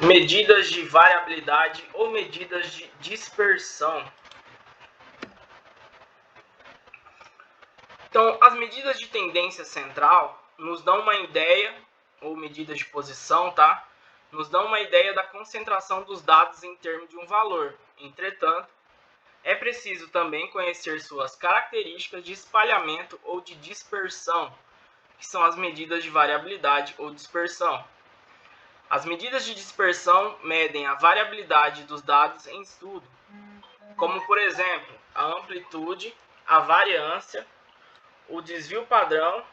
Medidas de variabilidade ou medidas de dispersão. Então, as medidas de tendência central nos dão uma ideia, ou medidas de posição, tá? Nos dão uma ideia da concentração dos dados em termos de um valor. Entretanto, é preciso também conhecer suas características de espalhamento ou de dispersão, que são as medidas de variabilidade ou dispersão. As medidas de dispersão medem a variabilidade dos dados em estudo, como, por exemplo, a amplitude, a variância, o desvio padrão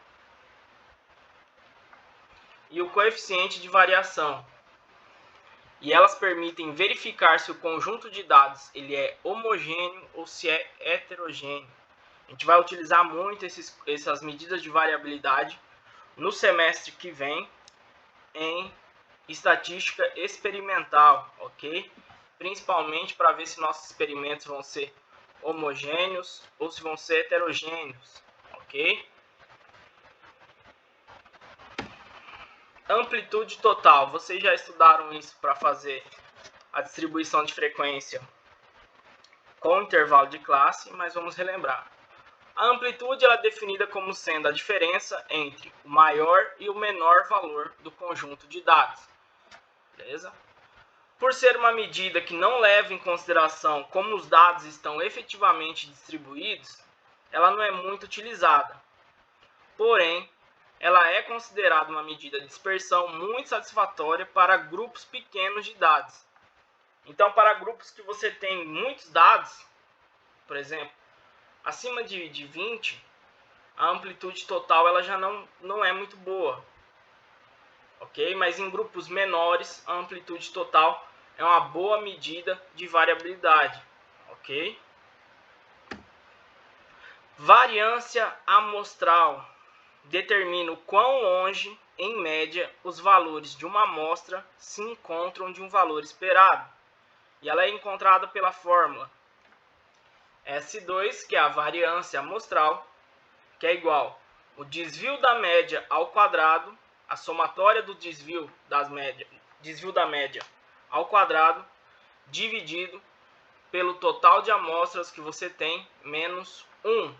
e o coeficiente de variação. E elas permitem verificar se o conjunto de dados ele é homogêneo ou se é heterogêneo. A gente vai utilizar muito essas medidas de variabilidade no semestre que vem em estatística experimental, ok? Principalmente para ver se nossos experimentos vão ser homogêneos ou se vão ser heterogêneos, ok? Amplitude total. Vocês já estudaram isso para fazer a distribuição de frequência com intervalo de classe, mas vamos relembrar. A amplitude ela é definida como sendo a diferença entre o maior e o menor valor do conjunto de dados. Beleza? Por ser uma medida que não leva em consideração como os dados estão efetivamente distribuídos, ela não é muito utilizada. Porém, ela é considerada uma medida de dispersão muito satisfatória para grupos pequenos de dados. Então, para grupos que você tem muitos dados, por exemplo, acima de 20, a amplitude total ela já não é muito boa. Ok? Mas em grupos menores, a amplitude total é uma boa medida de variabilidade. Ok? Variância amostral determina o quão longe, em média, os valores de uma amostra se encontram de um valor esperado. E ela é encontrada pela fórmula S2, que é a variância amostral, que é igual o desvio da média ao quadrado, a somatória do desvio da média ao quadrado, dividido pelo total de amostras que você tem, menos 1.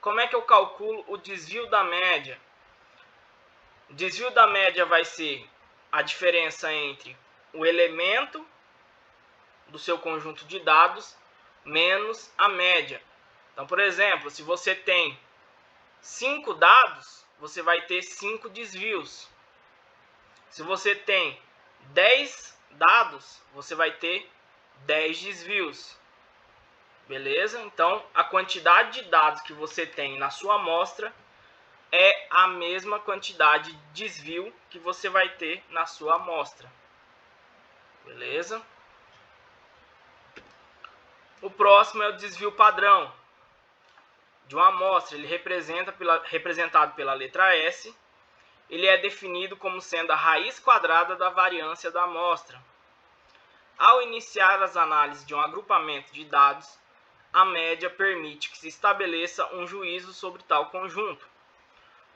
Como é que eu calculo o desvio da média? O desvio da média vai ser a diferença entre o elemento do seu conjunto de dados menos a média. Então, por exemplo, se você tem 5 dados, você vai ter 5 desvios. Se você tem 10 dados, você vai ter 10 desvios. Beleza? Então, a quantidade de dados que você tem na sua amostra é a mesma quantidade de desvio que você vai ter na sua amostra. Beleza? O próximo é o desvio padrão de uma amostra. Ele representado pela letra S. Ele é definido como sendo a raiz quadrada da variância da amostra. Ao iniciar as análises de um agrupamento de dados, a média permite que se estabeleça um juízo sobre tal conjunto.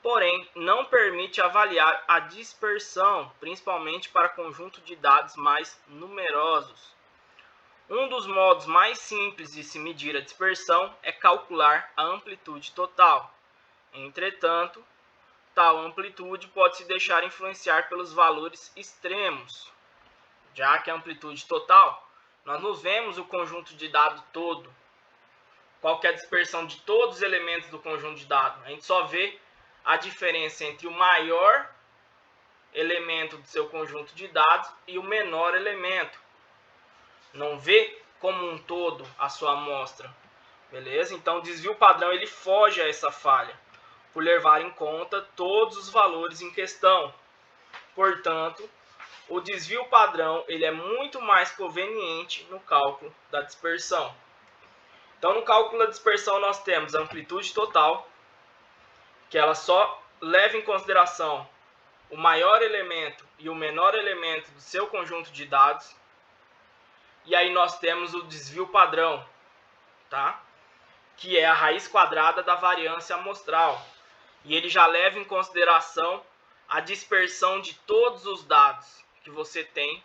Porém, não permite avaliar a dispersão, principalmente para conjunto de dados mais numerosos. Um dos modos mais simples de se medir a dispersão é calcular a amplitude total. Entretanto, tal amplitude pode se deixar influenciar pelos valores extremos, já que a amplitude total, nós não vemos o conjunto de dados todo, qual que é a dispersão de todos os elementos do conjunto de dados. A gente só vê a diferença entre o maior elemento do seu conjunto de dados e o menor elemento. Não vê como um todo a sua amostra. Beleza? Então, o desvio padrão ele foge a essa falha, por levar em conta todos os valores em questão. Portanto, o desvio padrão ele é muito mais conveniente no cálculo da dispersão. Então, no cálculo da dispersão, nós temos a amplitude total, que ela só leva em consideração o maior elemento e o menor elemento do seu conjunto de dados. E aí nós temos o desvio padrão, tá? Que é a raiz quadrada da variância amostral. E ele já leva em consideração a dispersão de todos os dados que você tem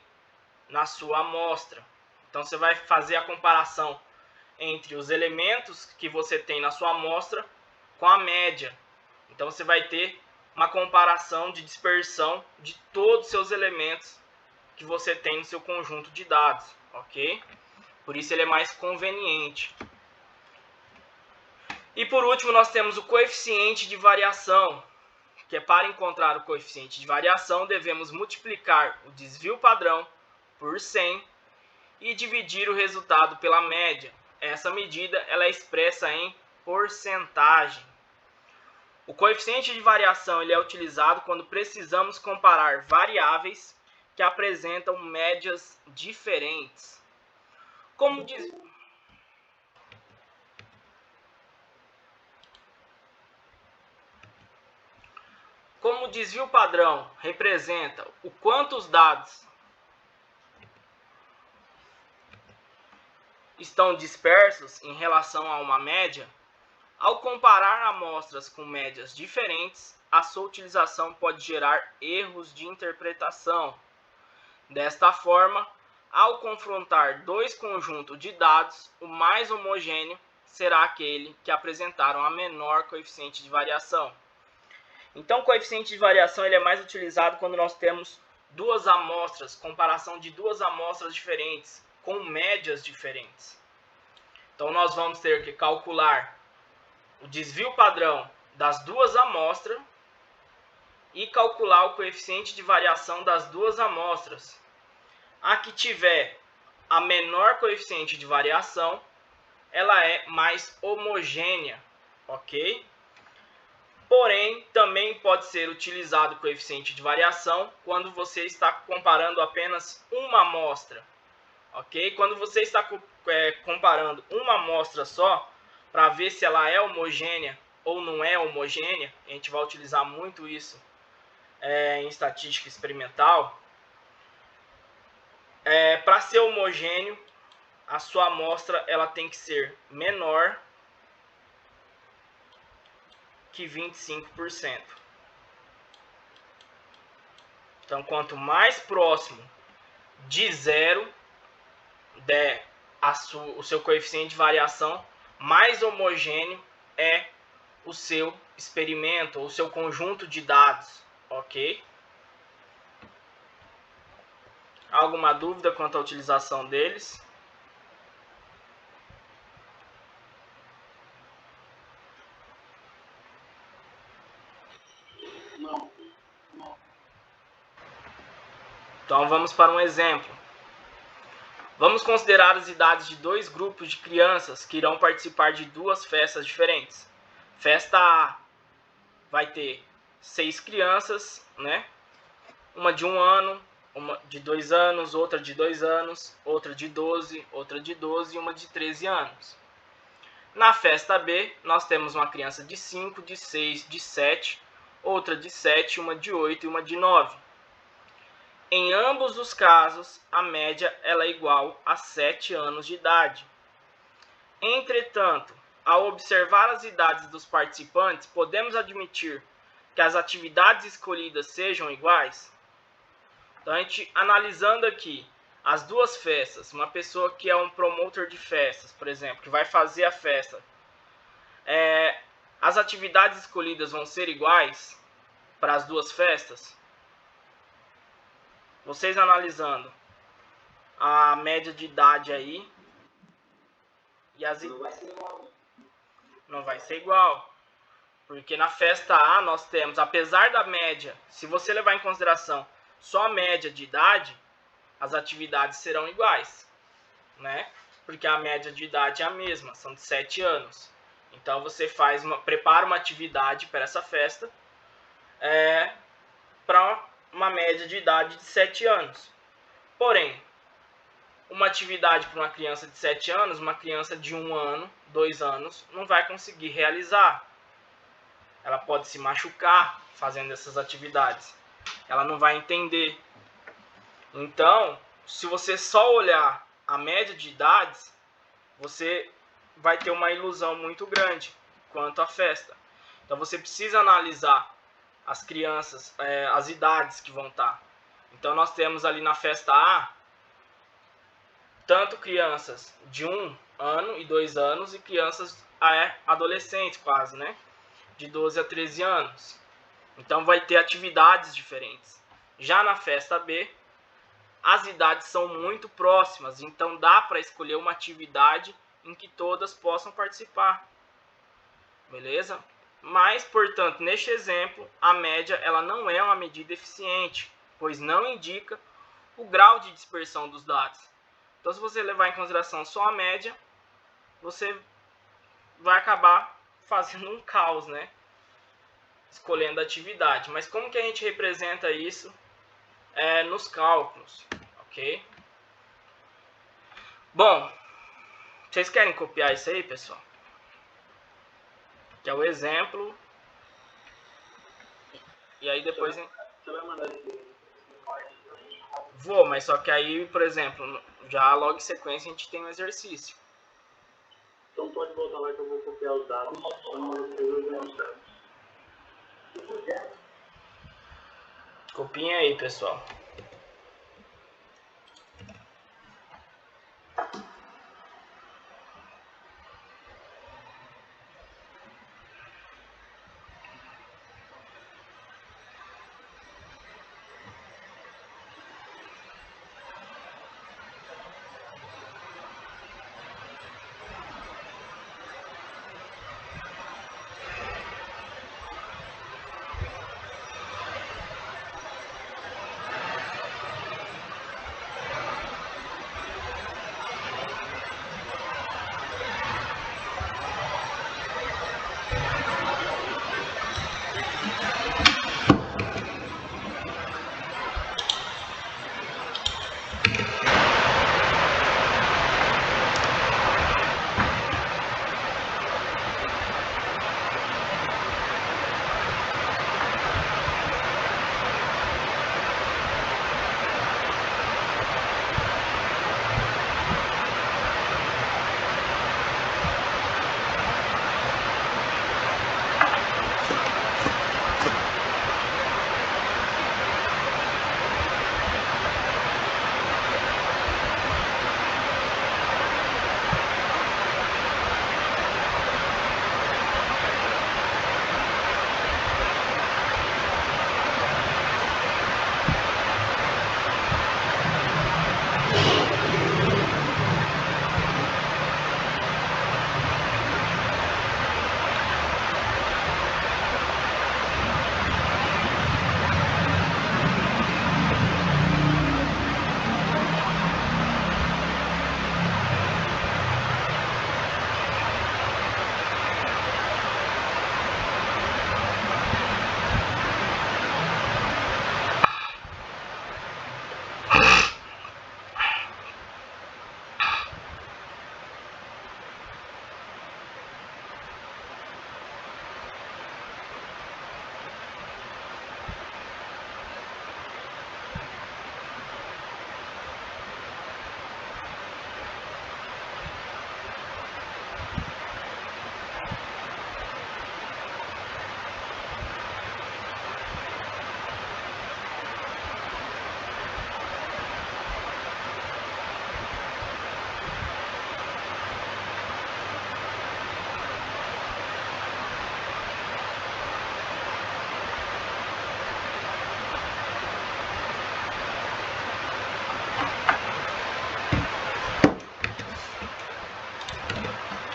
na sua amostra. Então você vai fazer a comparação entre os elementos que você tem na sua amostra com a média. Então você vai ter uma comparação de dispersão de todos os seus elementos que você tem no seu conjunto de dados, ok? Por isso ele é mais conveniente. E por último nós temos o coeficiente de variação, que é para encontrar o coeficiente de variação devemos multiplicar o desvio padrão por 100 e dividir o resultado pela média. Essa medida ela é expressa em porcentagem. O coeficiente de variação ele é utilizado quando precisamos comparar variáveis que apresentam médias diferentes. Como o desvio padrão representa o quanto os dados estão dispersos em relação a uma média, ao comparar amostras com médias diferentes, a sua utilização pode gerar erros de interpretação. Desta forma, ao confrontar dois conjuntos de dados, o mais homogêneo será aquele que apresentaram a menor coeficiente de variação. Então, o coeficiente de variação ele é mais utilizado quando nós temos duas amostras, comparação de duas amostras diferentes, com médias diferentes. Então, nós vamos ter que calcular o desvio padrão das duas amostras e calcular o coeficiente de variação das duas amostras. A que tiver a menor coeficiente de variação, ela é mais homogênea, ok? Porém, também pode ser utilizado o coeficiente de variação quando você está comparando apenas uma amostra, ok? Quando você está comparando uma amostra só, para ver se ela é homogênea ou não é homogênea, a gente vai utilizar muito isso em estatística experimental. Para ser homogêneo, a sua amostra ela tem que ser menor que 25%. Então, quanto mais próximo de zero der o seu coeficiente de variação, mais homogêneo é o seu experimento, ou o seu conjunto de dados, ok? Alguma dúvida quanto à utilização deles? Não. Então vamos para um exemplo. Vamos considerar as idades de dois grupos de crianças que irão participar de duas festas diferentes. Festa A vai ter 6 crianças, né? Uma de 1 ano, uma de 2 anos, outra de 2 anos, outra de 12, outra de 12 e uma de 13 anos. Na festa B, nós temos uma criança de 5, de 6, de 7, outra de 7, uma de 8 e uma de 9. Em ambos os casos, a média ela é igual a 7 anos de idade. Entretanto, ao observar as idades dos participantes, podemos admitir que as atividades escolhidas sejam iguais? Então, a gente analisando aqui as duas festas, uma pessoa que é um promotor de festas, por exemplo, que vai fazer a festa, as atividades escolhidas vão ser iguais para as duas festas? Vocês analisando a média de idade aí e as não vai ser igual, porque na festa A nós temos, apesar da média, se você levar em consideração só a média de idade, as atividades serão iguais, né? Porque a média de idade é a mesma, são de 7 anos. Então você prepara uma atividade para essa festa para uma média de idade de 7 anos. Porém, uma atividade para uma criança de 7 anos, uma criança de 1 ano, 2 anos, não vai conseguir realizar. Ela pode se machucar fazendo essas atividades. Ela não vai entender. Então, se você só olhar a média de idades, você vai ter uma ilusão muito grande quanto à festa. Então, você precisa analisar as crianças, as idades que vão estar. Então, nós temos ali na festa A tanto crianças de 1 ano e 2 anos e crianças adolescentes quase, né? De 12 a 13 anos. Então vai ter atividades diferentes. Já na festa B, as idades são muito próximas, então dá para escolher uma atividade em que todas possam participar. Beleza? Mas, portanto, neste exemplo, a média ela não é uma medida eficiente, pois não indica o grau de dispersão dos dados. Então, se você levar em consideração só a média, você vai acabar fazendo um caos, né? Escolhendo a atividade. Mas como que a gente representa isso nos cálculos? Ok? Bom, vocês querem copiar isso aí, pessoal? Que é o exemplo. E aí depois... Você vai mandar esse... Vou, mas só que aí, por exemplo, já logo em sequência a gente tem um exercício. Então pode voltar lá que eu vou copiar os dados. Copiem aí, pessoal.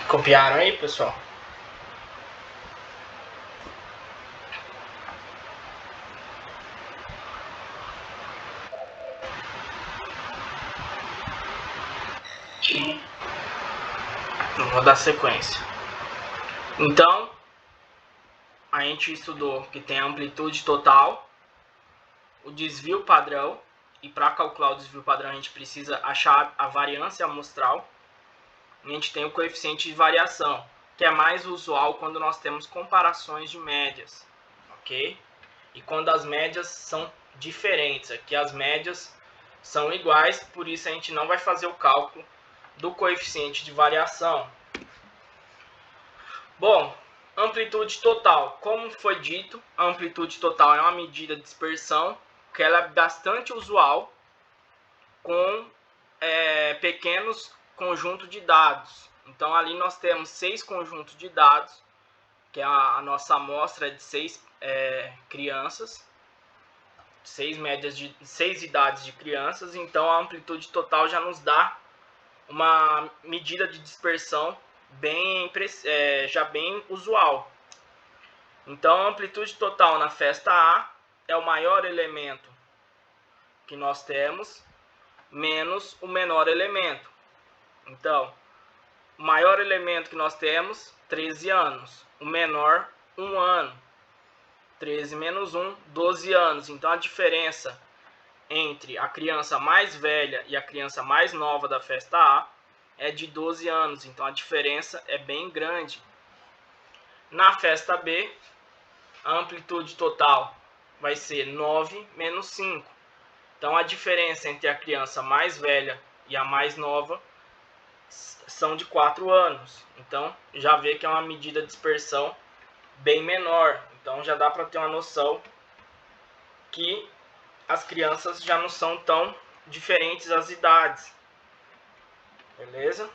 Copiaram aí, pessoal? Eu vou dar sequência. Então, a gente estudou que tem a amplitude total, o desvio padrão, e para calcular o desvio padrão a gente precisa achar a variância amostral. A gente tem o coeficiente de variação, que é mais usual quando nós temos comparações de médias, ok? E quando as médias são diferentes, aqui as médias são iguais, por isso a gente não vai fazer o cálculo do coeficiente de variação. Bom, amplitude total, como foi dito, a amplitude total é uma medida de dispersão, que ela é bastante usual com pequenos conjuntos de dados. Então ali nós temos 6 conjuntos de dados, que é a nossa amostra de 6 crianças, 6 idades de crianças. Então a amplitude total já nos dá uma medida de dispersão já bem usual. Então a amplitude total na festa A é o maior elemento que nós temos menos o menor elemento. Então, o maior elemento que nós temos, 13 anos. O menor, 1 ano. 13 menos 1, 12 anos. Então, a diferença entre a criança mais velha e a criança mais nova da festa A é de 12 anos. Então, a diferença é bem grande. Na festa B, a amplitude total vai ser 9 menos 5. Então, a diferença entre a criança mais velha e a mais nova são de 4 anos. Então, já vê que é uma medida de dispersão bem menor. Então, já dá para ter uma noção que as crianças já não são tão diferentes as idades. Beleza?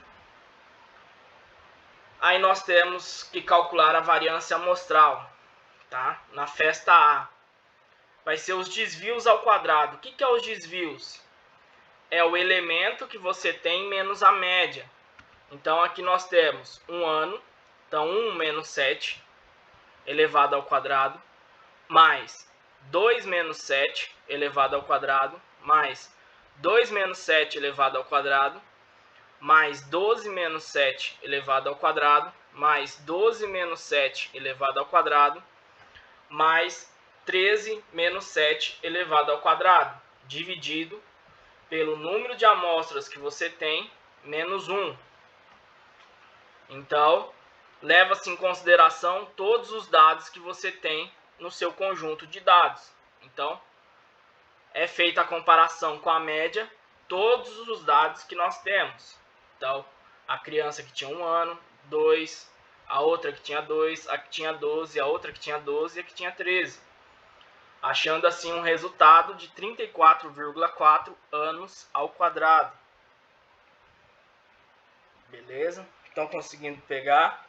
Aí nós temos que calcular a variância amostral. Tá? Na festa A, vai ser os desvios ao quadrado. O que é os desvios? É o elemento que você tem menos a média. Então aqui nós temos 1 ano, então 1 menos 7 elevado ao quadrado, mais 2 menos 7 elevado ao quadrado, mais 2 menos 7 elevado ao quadrado, mais 12 menos 7 elevado ao quadrado, mais 12 menos 7 elevado ao quadrado, mais 13 menos 7 elevado ao quadrado, dividido pelo número de amostras que você tem, menos 1. Então, leva-se em consideração todos os dados que você tem no seu conjunto de dados. Então, é feita a comparação com a média, todos os dados que nós temos. Então, a criança que tinha 1 ano, 2, a outra que tinha 2, a que tinha 12, a outra que tinha 12 e a que tinha 13. Achando assim um resultado de 34,4 anos ao quadrado. Beleza? Estão conseguindo pegar?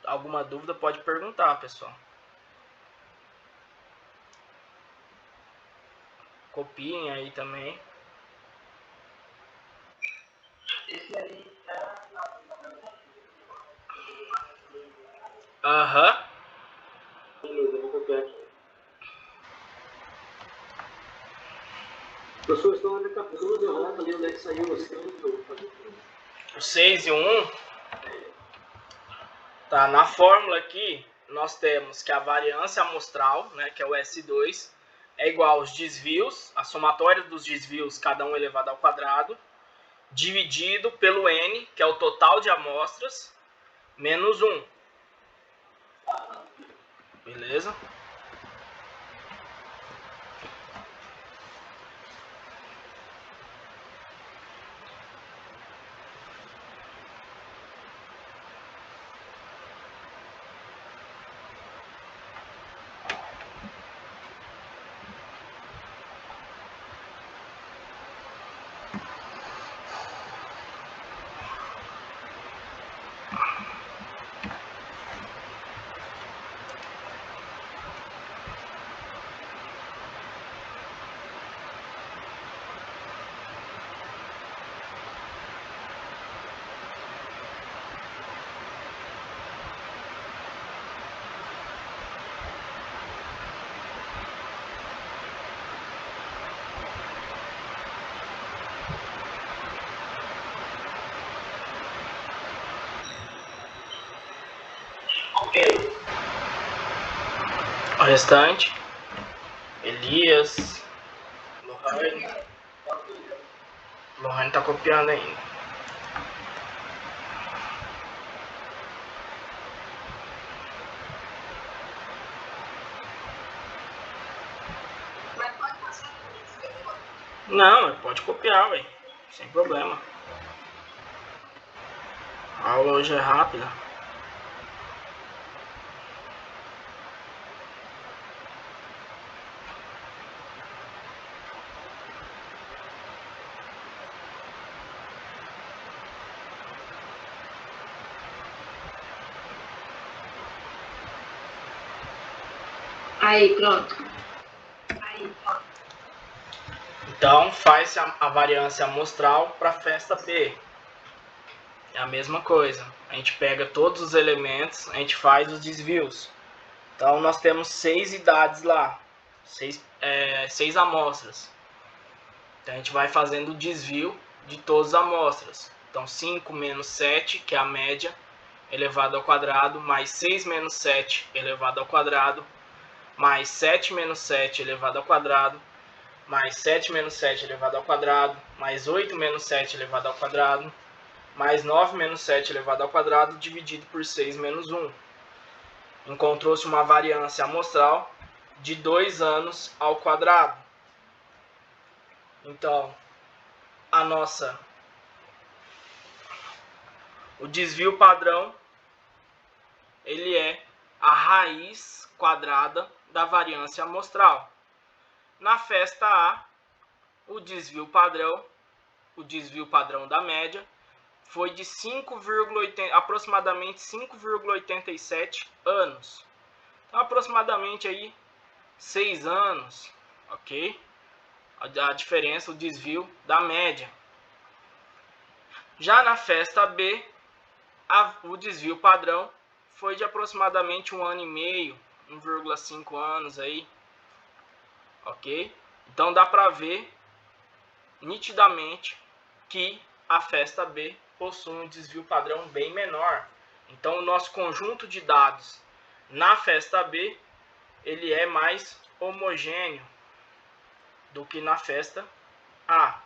Alguma dúvida pode perguntar, pessoal. Copiem aí também. Aham. Beleza, eu vou copiar aqui. Professor, estão na captura de rota ali onde é que saiu você. O 6 e o 1. Tá, na fórmula aqui, nós temos que a variância amostral, né, que é o S2, é igual aos desvios, a somatória dos desvios, cada um elevado ao quadrado, dividido pelo N, que é o total de amostras, menos 1. Beleza? O restante, Elias, Lohane tá copiando ainda. Não, pode copiar, velho, sem problema. A aula hoje é rápida. Aí, pronto. Então, faz a variância amostral para a festa B. É a mesma coisa. A gente pega todos os elementos, a gente faz os desvios. Então, nós temos 6 idades lá. 6 amostras. Então, a gente vai fazendo o desvio de todas as amostras. Então, 5 menos 7, que é a média, elevado ao quadrado, mais 6 menos 7 elevado ao quadrado, mais 7 menos 7 elevado ao quadrado, mais 7 menos 7 elevado ao quadrado, mais 8 menos 7 elevado ao quadrado, mais 9 menos 7 elevado ao quadrado, dividido por 6 menos 1. Encontrou-se uma variância amostral de 2 anos ao quadrado. Então, o desvio padrão, ele é a raiz quadrada da variância amostral. Na festa A, o desvio padrão da média, foi de aproximadamente 5,87 anos. Então, aproximadamente aí 6 anos, ok? A diferença, o desvio da média. Já na festa B, o desvio padrão foi de aproximadamente 1 ano e meio, 1,5 anos aí, ok? Então dá para ver nitidamente que a festa B possui um desvio padrão bem menor. Então o nosso conjunto de dados na festa B, ele é mais homogêneo do que na festa A.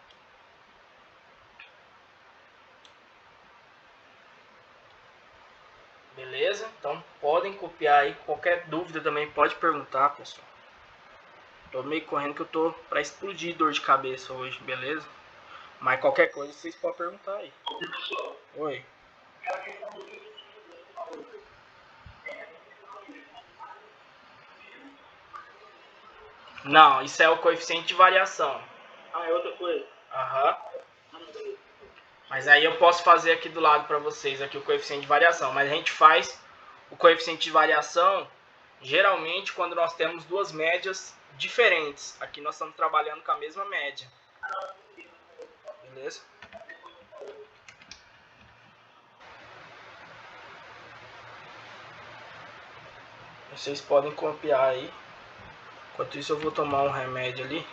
Beleza? Então podem copiar aí. Qualquer dúvida também pode perguntar, pessoal. Tô meio correndo que eu tô pra explodir dor de cabeça hoje, beleza? Mas qualquer coisa vocês podem perguntar aí. Oi. Não, isso é o coeficiente de variação. Ah, é outra coisa. Aham. Mas aí eu posso fazer aqui do lado para vocês aqui o coeficiente de variação. Mas a gente faz o coeficiente de variação geralmente quando nós temos duas médias diferentes. Aqui nós estamos trabalhando com a mesma média. Beleza? Vocês podem copiar aí. Enquanto isso eu vou tomar um remédio ali.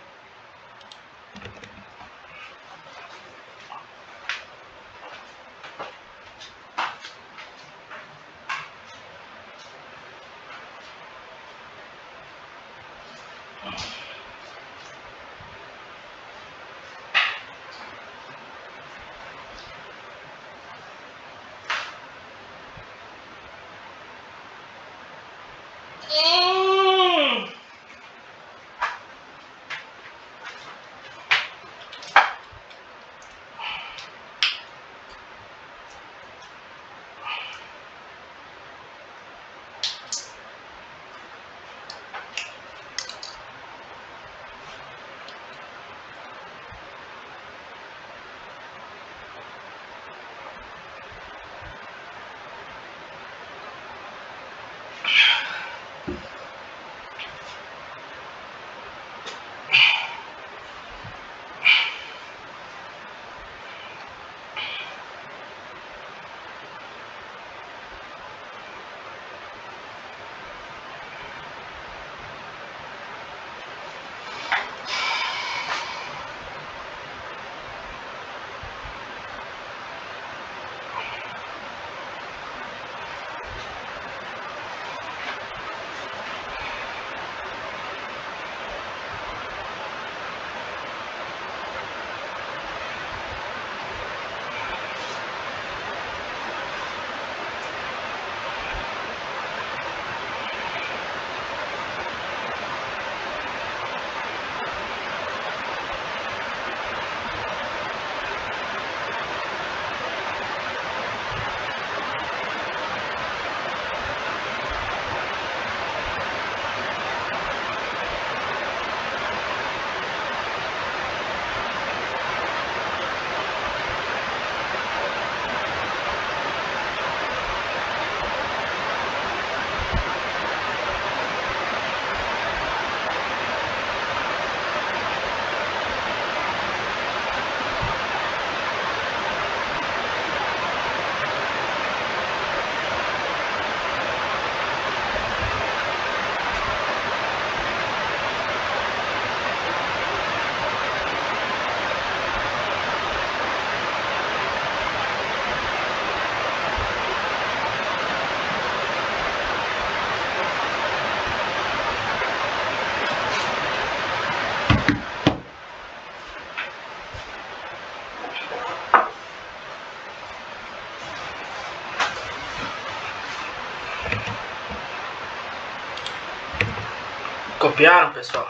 Copiaram, pessoal?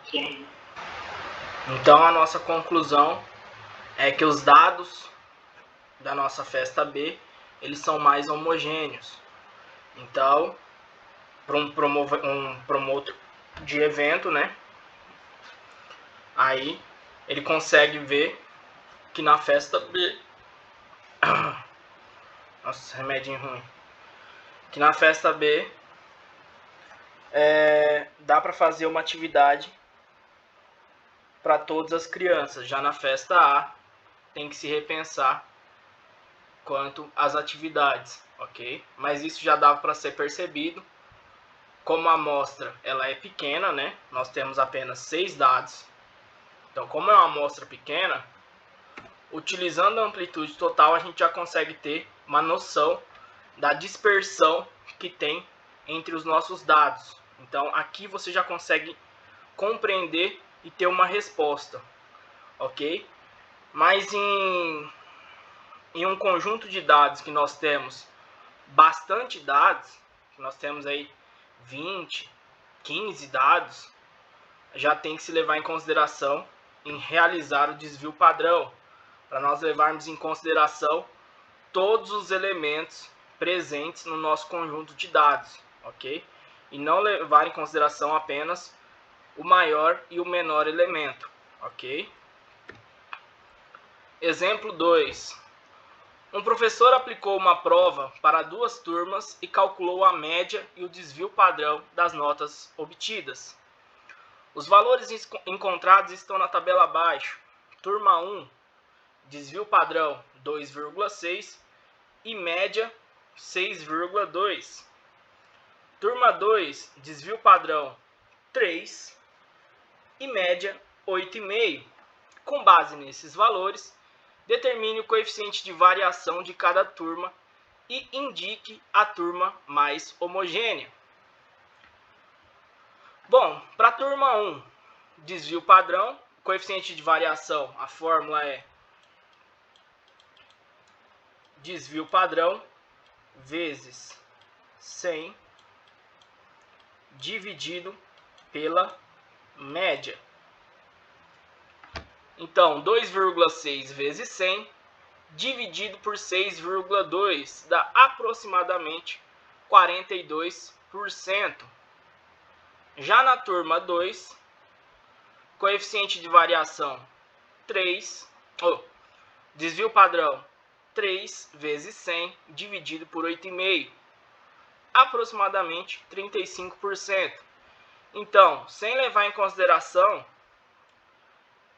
Sim. Então a nossa conclusão é que os dados da nossa festa B, eles são mais homogêneos. Então, para um promotor de evento, né? Aí ele consegue ver que na festa B, nossa, remedinho ruim. Que na festa B dá para fazer uma atividade para todas as crianças. Já na festa A tem que se repensar quanto às atividades, ok? Mas isso já dá para ser percebido. Como a amostra ela é pequena, né? Nós temos apenas 6 dados. Então, como é uma amostra pequena, utilizando a amplitude total, a gente já consegue ter uma noção da dispersão que tem entre os nossos dados. Então, aqui você já consegue compreender e ter uma resposta, ok? Mas em um conjunto de dados que nós temos bastante dados, que nós temos aí 20, 15 dados, já tem que se levar em consideração em realizar o desvio padrão, para nós levarmos em consideração todos os elementos presentes no nosso conjunto de dados, ok? E não levar em consideração apenas o maior e o menor elemento, ok? Exemplo 2. Um professor aplicou uma prova para 2 turmas e calculou a média e o desvio padrão das notas obtidas. Os valores encontrados estão na tabela abaixo. Turma 1, desvio padrão 2,6 e média 6,2. Turma 2, desvio padrão 3 e média 8,5. Com base nesses valores, determine o coeficiente de variação de cada turma e indique a turma mais homogênea. Bom, para a turma 1, desvio padrão, coeficiente de variação, a fórmula é desvio padrão vezes 100 dividido pela média. Então, 2,6 vezes 100 dividido por 6,2 dá aproximadamente 42%. Já na turma 2, coeficiente de variação 3, desvio padrão 3 vezes 100 dividido por 8,5, aproximadamente 35%. Então, sem levar em consideração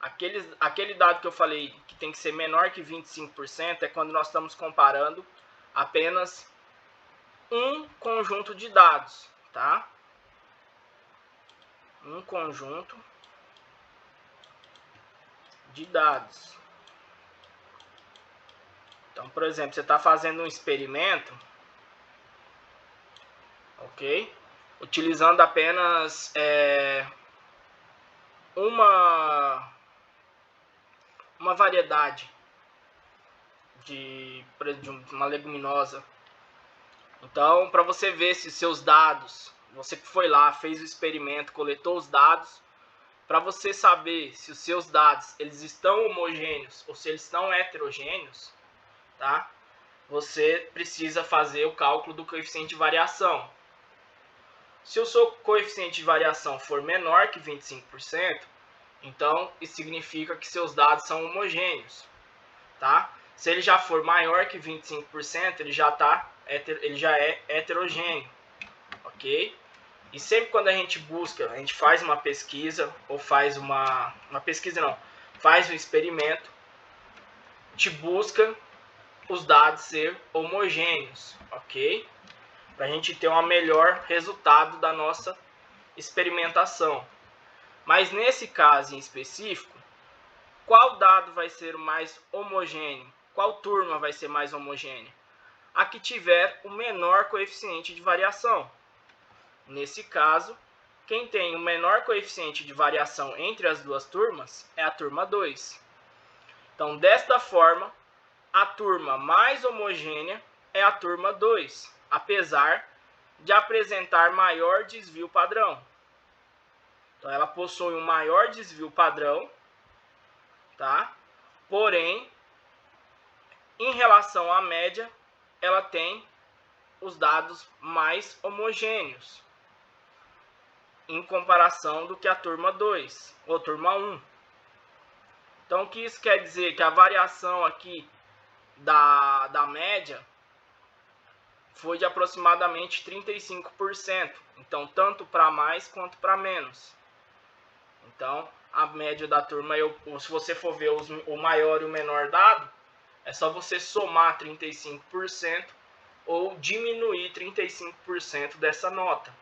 aquele dado que eu falei que tem que ser menor que 25%, é quando nós estamos comparando apenas um conjunto de dados, tá? Um conjunto de dados. Então, por exemplo, você está fazendo um experimento, ok? Utilizando apenas uma variedade de uma leguminosa. Então, para você ver se seus dados, você que foi lá, fez o experimento, coletou os dados, para você saber se os seus dados eles estão homogêneos ou se eles estão heterogêneos, tá? Você precisa fazer o cálculo do coeficiente de variação. Se o seu coeficiente de variação for menor que 25%, então isso significa que seus dados são homogêneos, tá? Se ele já for maior que 25%, ele já é heterogêneo, ok? E sempre quando a gente busca, a gente faz uma pesquisa, ou faz faz um experimento, a gente busca os dados ser homogêneos, ok? Para a gente ter um melhor resultado da nossa experimentação. Mas nesse caso em específico, qual dado vai ser o mais homogêneo? Qual turma vai ser mais homogênea? A que tiver o menor coeficiente de variação. Nesse caso, quem tem o menor coeficiente de variação entre as duas turmas é a turma 2. Então, desta forma, a turma mais homogênea é a turma 2, apesar de apresentar maior desvio padrão. Então, ela possui um maior desvio padrão, tá? Porém, em relação à média, ela tem os dados mais homogêneos em comparação do que a turma 2 ou turma 1. Então, o que isso quer dizer? Que a variação aqui da média foi de aproximadamente 35%. Então, tanto para mais quanto para menos. Então, a média da turma, se você for ver o maior e o menor dado, é só você somar 35% ou diminuir 35% dessa nota.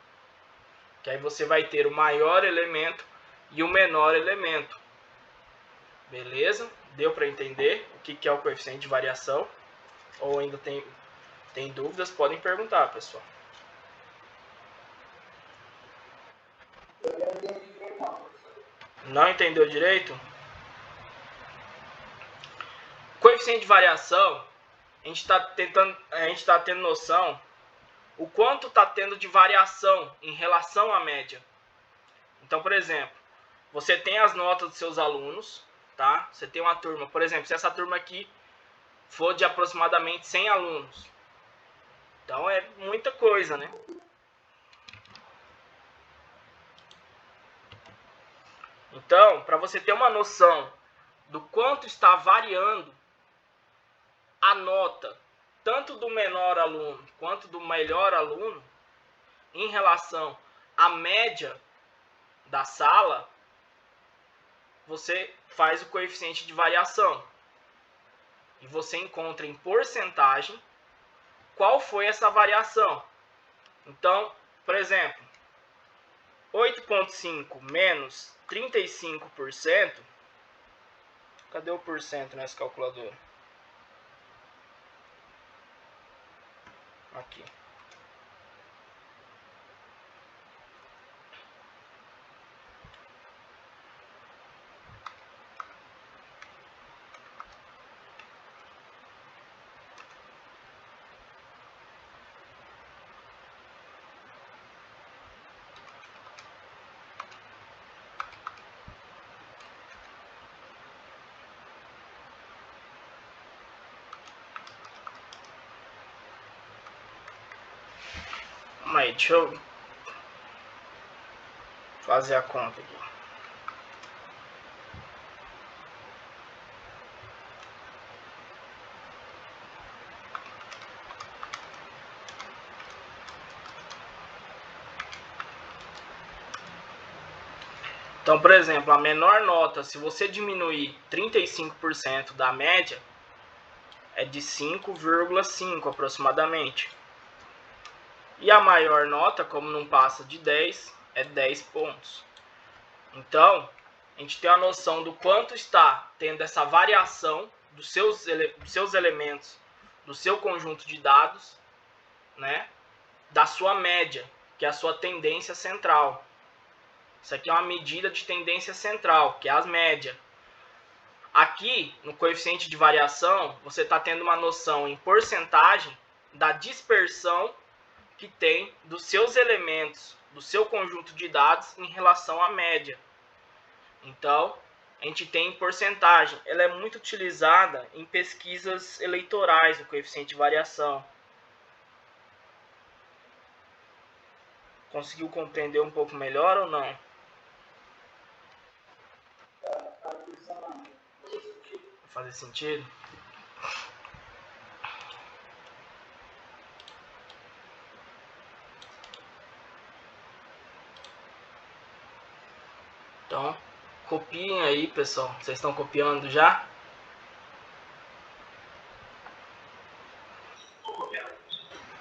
Que aí você vai ter o maior elemento e o menor elemento. Beleza? Deu para entender o que é o coeficiente de variação? Ou ainda tem dúvidas? Podem perguntar, pessoal. Não entendeu direito? Coeficiente de variação, a gente está tendo noção o quanto está tendo de variação em relação à média. Então, por exemplo, você tem as notas dos seus alunos, tá? Você tem uma turma, por exemplo, se essa turma aqui for de aproximadamente 100 alunos. Então, é muita coisa, né? Então, para você ter uma noção do quanto está variando a nota, tanto do menor aluno quanto do melhor aluno, em relação à média da sala, você faz o coeficiente de variação. E você encontra em porcentagem qual foi essa variação. Então, por exemplo, 8,5 menos 35%. Cadê o porcento nessa calculadora? Aqui. Aí, deixa eu fazer a conta aqui. Então, por exemplo, a menor nota, se você diminuir 35% da média, é de 5,5 aproximadamente. E a maior nota, como não passa de 10, é 10 pontos. Então, a gente tem a noção do quanto está tendo essa variação dos seus elementos, do seu conjunto de dados, né, da sua média, que é a sua tendência central. Isso aqui é uma medida de tendência central, que é as médias. Aqui, no coeficiente de variação, você está tendo uma noção em porcentagem da dispersão que tem dos seus elementos, do seu conjunto de dados em relação à média. Então, a gente tem em porcentagem. Ela é muito utilizada em pesquisas eleitorais, o coeficiente de variação. Conseguiu compreender um pouco melhor ou não? Vai fazer sentido? Então, copiem aí, pessoal. Vocês estão copiando já?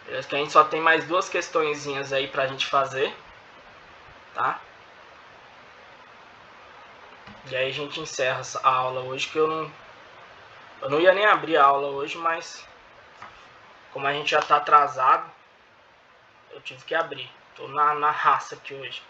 Beleza, que a gente só tem mais duas questõezinhas aí pra gente fazer, tá? E aí a gente encerra a aula hoje, que eu não ia nem abrir a aula hoje, mas como a gente já tá atrasado, eu tive que abrir. Tô na raça aqui hoje.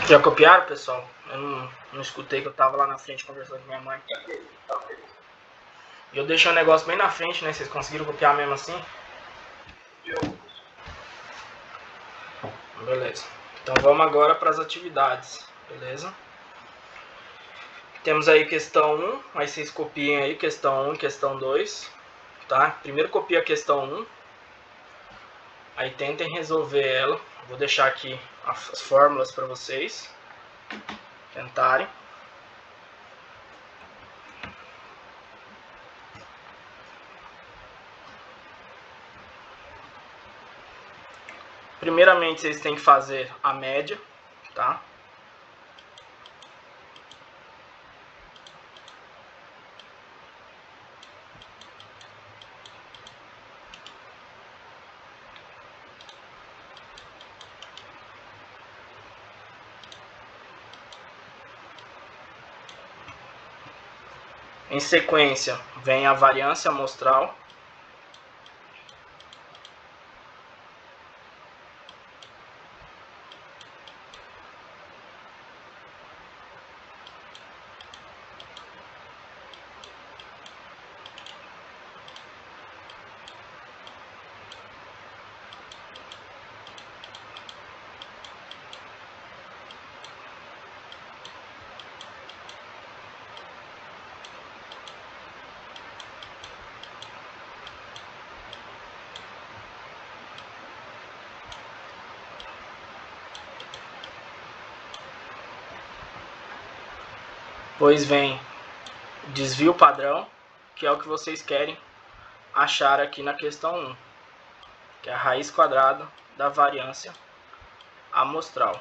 Já copiaram, pessoal? Eu não escutei, que eu tava lá na frente conversando com minha mãe. E eu deixei o negócio bem na frente, né? Vocês conseguiram copiar mesmo assim? Beleza. Então vamos agora para as atividades, beleza? Temos aí questão 1, aí vocês copiem aí questão 1 e questão 2, tá? Primeiro copia a questão 1, aí tentem resolver ela. Vou deixar aqui as fórmulas para vocês tentarem. Primeiramente, vocês têm que fazer a média, tá? Em sequência, vem a variância amostral. Depois vem desvio padrão, que é o que vocês querem achar aqui na questão 1, que é a raiz quadrada da variância amostral.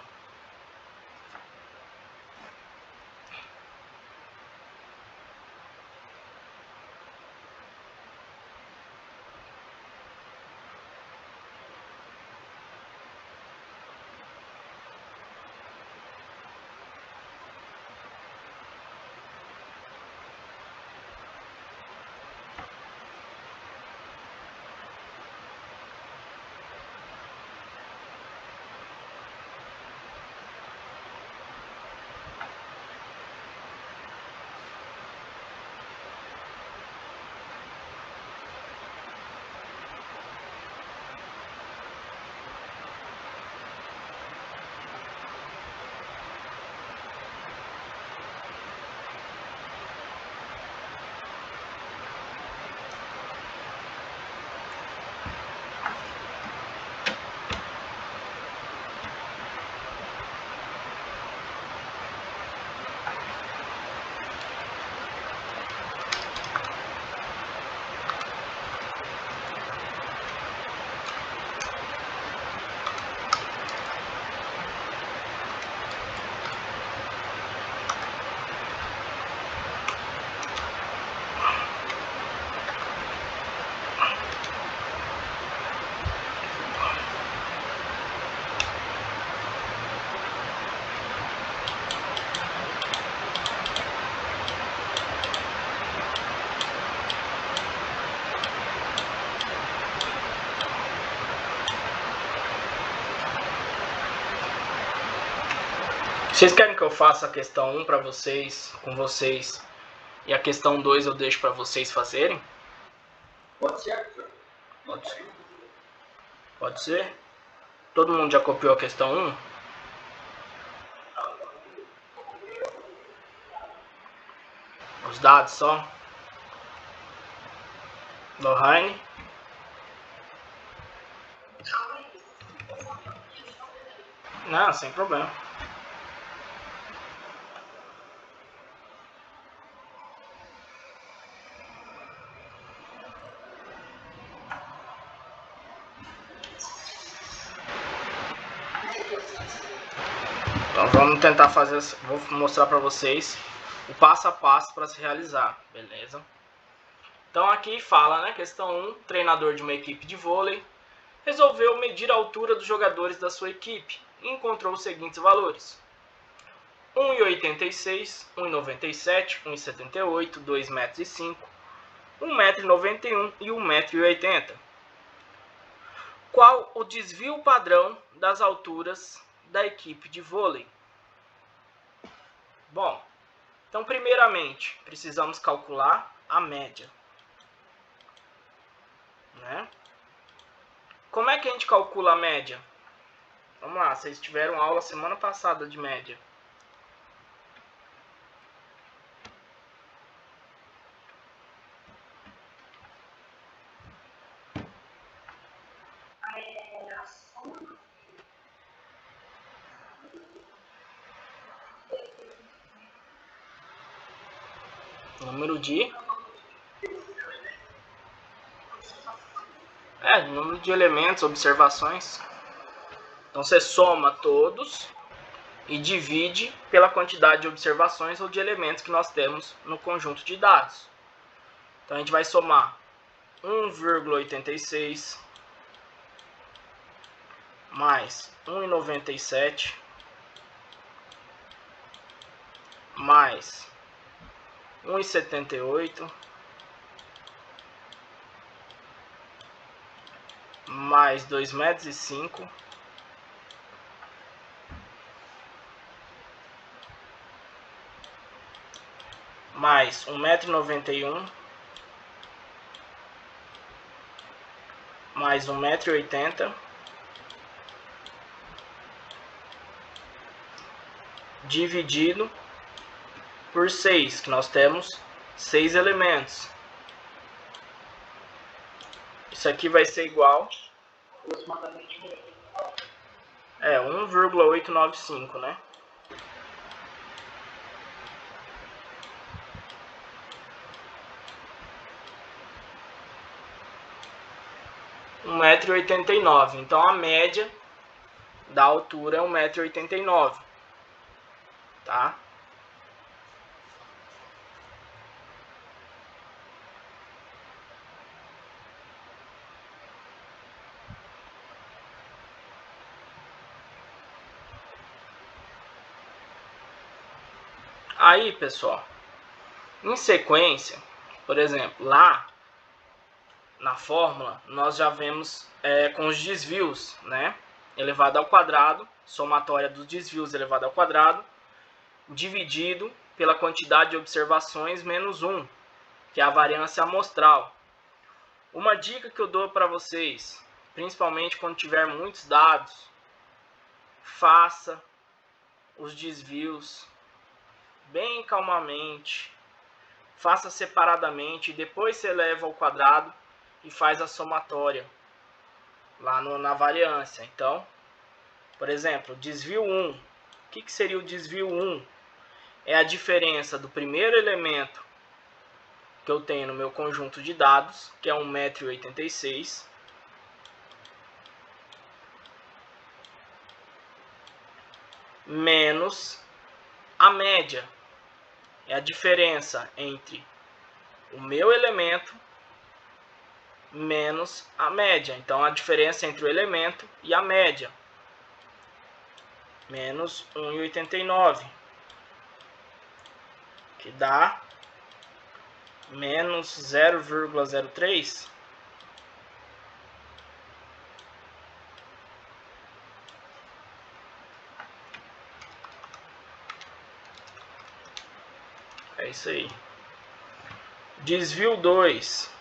Vocês querem que eu faça a questão 1 para vocês, com vocês, e a questão 2 eu deixo para vocês fazerem? Pode ser. Pode ser. Pode ser? Todo mundo já copiou a questão 1? Os dados só. Lohane. Não, sem problema. Então vamos tentar fazer, vou mostrar para vocês o passo a passo para se realizar, beleza? Então aqui fala, né, questão 1, treinador de uma equipe de vôlei resolveu medir a altura dos jogadores da sua equipe e encontrou os seguintes valores: 1,86 m, 1,97 m, 1,78 m, 2,05 m, 1,91 m e 1,80 m. Qual o desvio padrão das alturas da equipe de vôlei? Bom, então primeiramente precisamos calcular a média, né? Como é que a gente calcula a média? Vamos lá, vocês tiveram aula semana passada de média. Número de elementos, observações. Então você soma todos e divide pela quantidade de observações ou de elementos que nós temos no conjunto de dados. Então a gente vai somar 1,86 mais 1,97 mais 1,78 mais 2,05 m mais 1,91 m mais 1,80 m dividido por 6, que nós temos 6 elementos. Isso aqui vai ser igual 1,895, né? Um 1,89 m. Então a média da altura é 1,89 m, tá? Aí, pessoal, em sequência, por exemplo, lá na fórmula, nós já vemos com os desvios, né? Elevado ao quadrado, somatória dos desvios elevado ao quadrado, dividido pela quantidade de observações menos 1, que é a variância amostral. Uma dica que eu dou para vocês, principalmente quando tiver muitos dados, faça os desvios bem calmamente, faça separadamente, depois você eleva ao quadrado e faz a somatória lá na variância. Então, por exemplo, desvio 1. O que seria o desvio 1? É a diferença do primeiro elemento que eu tenho no meu conjunto de dados, que é 1,86 m, menos a média. É a diferença entre o meu elemento menos a média. Então, a diferença entre o elemento e a média. Menos 1,89. Que dá menos 0,03. É isso aí. Desvio 2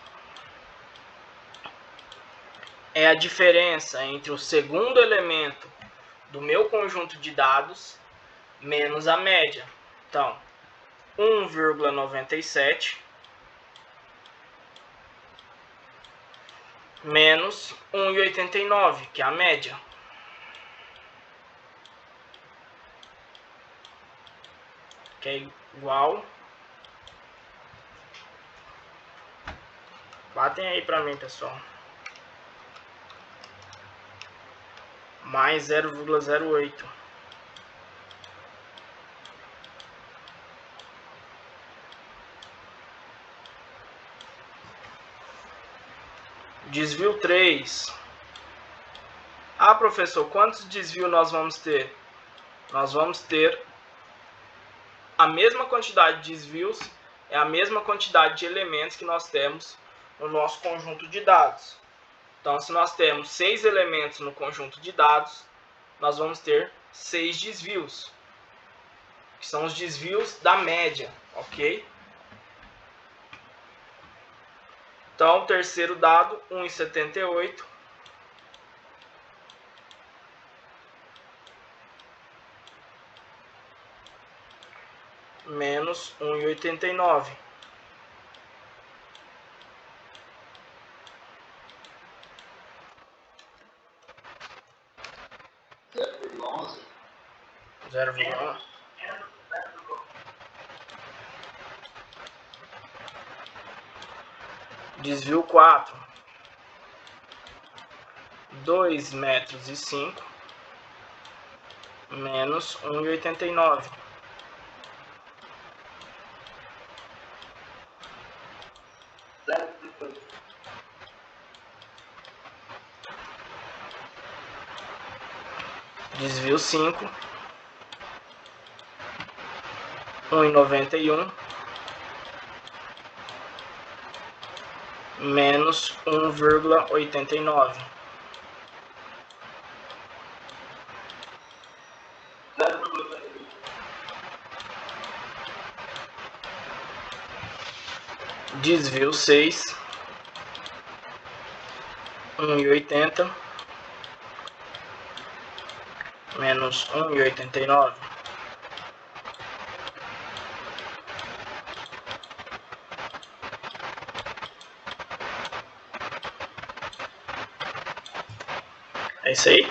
é a diferença entre o segundo elemento do meu conjunto de dados menos a média. Então, 1,97 menos 1,89, que é a média. que é igual, batem aí para mim, pessoal, mais 0,08. Desvio 3. Ah, professor, quantos desvios nós vamos ter? Nós vamos ter a mesma quantidade de desvios, é a mesma quantidade de elementos que nós temos no nosso conjunto de dados. Então, se nós temos 6 elementos no conjunto de dados, nós vamos ter 6 desvios, que são os desvios da média, ok? Então, o terceiro dado, 1,78. Menos 1,89. Zero vírgula. Desvio 4. 2,05 metros menos 1,89. Desvio 5, 1,91 menos 1,89. Desvio 6, 1,80 menos 1,89. É isso aí.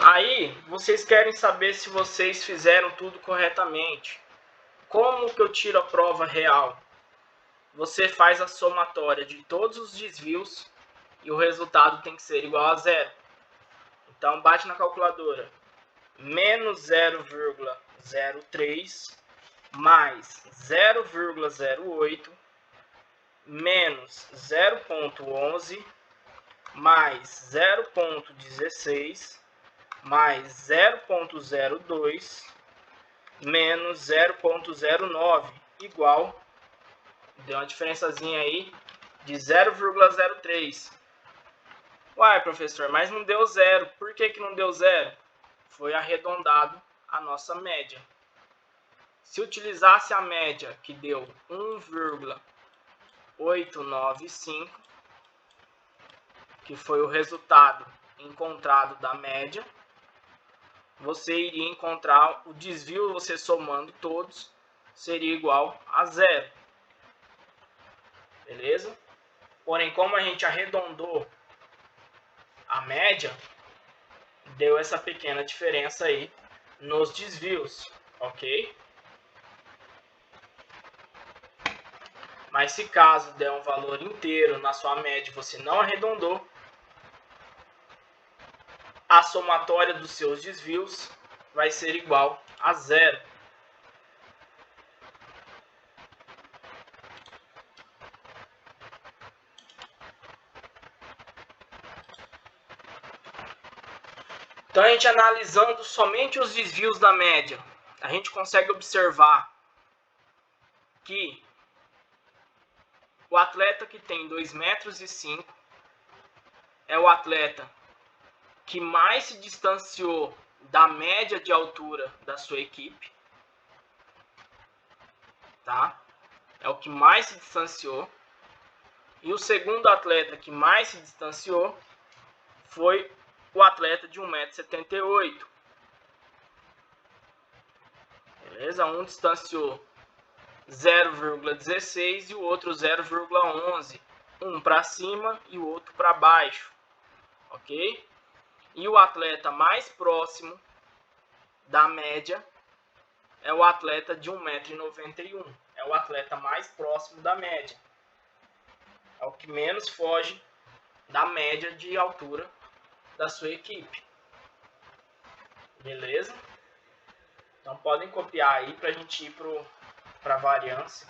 Aí, vocês querem saber se vocês fizeram tudo corretamente. Como que eu tiro a prova real? Você faz a somatória de todos os desvios e o resultado tem que ser igual a zero. Então, bate na calculadora. Menos 0,03 mais 0,08 menos 0,11 mais 0,16 mais 0,02 menos 0,09 igual, deu uma diferençazinha aí de 0,03. Uai, professor, mas não deu zero. Por que que não deu zero? Foi arredondado a nossa média. Se utilizasse a média, que deu 1,895, que foi o resultado encontrado da média, você iria encontrar o desvio, você somando todos, seria igual a zero. Beleza? Porém, como a gente arredondou a média, deu essa pequena diferença aí nos desvios, ok? Mas se caso der um valor inteiro na sua média e você não arredondou, a somatória dos seus desvios vai ser igual a zero. Então, a gente analisando somente os desvios da média, a gente consegue observar que o atleta que tem 2,05 metros é o atleta que mais se distanciou da média de altura da sua equipe, tá? É o que mais se distanciou. E o segundo atleta que mais se distanciou foi o atleta de 1,78 m. Beleza? Um distanciou 0,16 e o outro 0,11. Um para cima e o outro para baixo. Ok? E o atleta mais próximo da média é o atleta de 1,91 m. É o atleta mais próximo da média. É o que menos foge da média de altura da sua equipe. Beleza? Então podem copiar aí para a gente ir para a variância.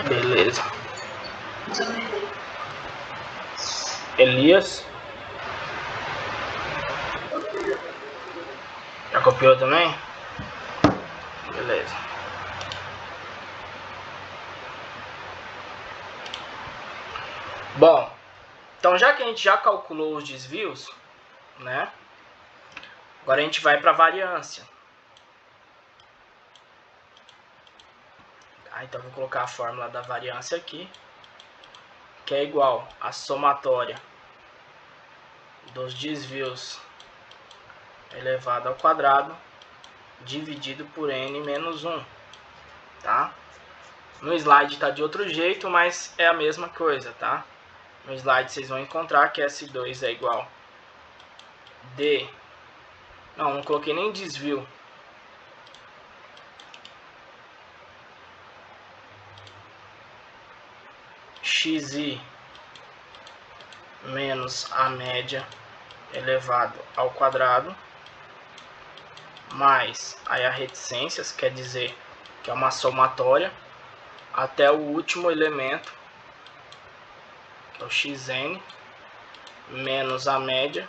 Beleza. Elias. Já copiou também? Beleza. Bom, então já que a gente já calculou os desvios, né? Agora a gente vai para a variância. Tá, então vou colocar a fórmula da variância aqui, que é igual a somatória dos desvios elevado ao quadrado dividido por n menos 1, tá? No slide está de outro jeito, mas é a mesma coisa, tá? No slide vocês vão encontrar que S2 é igual D... Não coloquei nem desvio. XI menos a média elevado ao quadrado, mais aí a reticências, quer dizer que é uma somatória, até o último elemento, que é o xn, menos a média,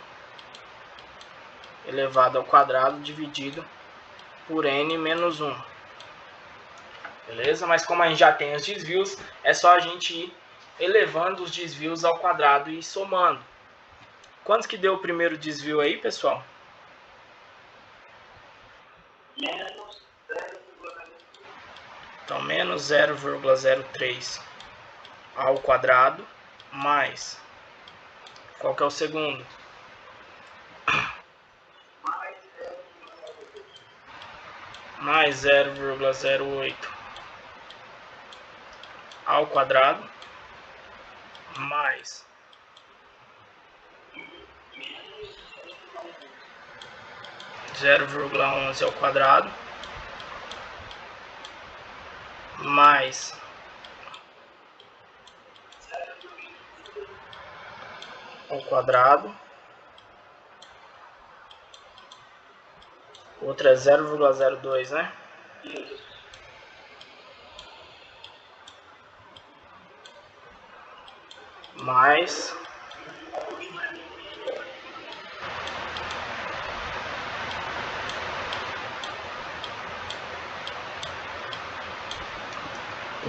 elevado ao quadrado dividido por n menos 1. Beleza? Mas como a gente já tem os desvios, é só a gente ir elevando os desvios ao quadrado e somando. Quantos que deu o primeiro desvio aí, pessoal? Então, menos 0,03 ao quadrado, mais... Qual que é o segundo? Mais 0,08 ao quadrado, mais 0,11 ao quadrado, mais ao quadrado, outra é 0,02, né? Mais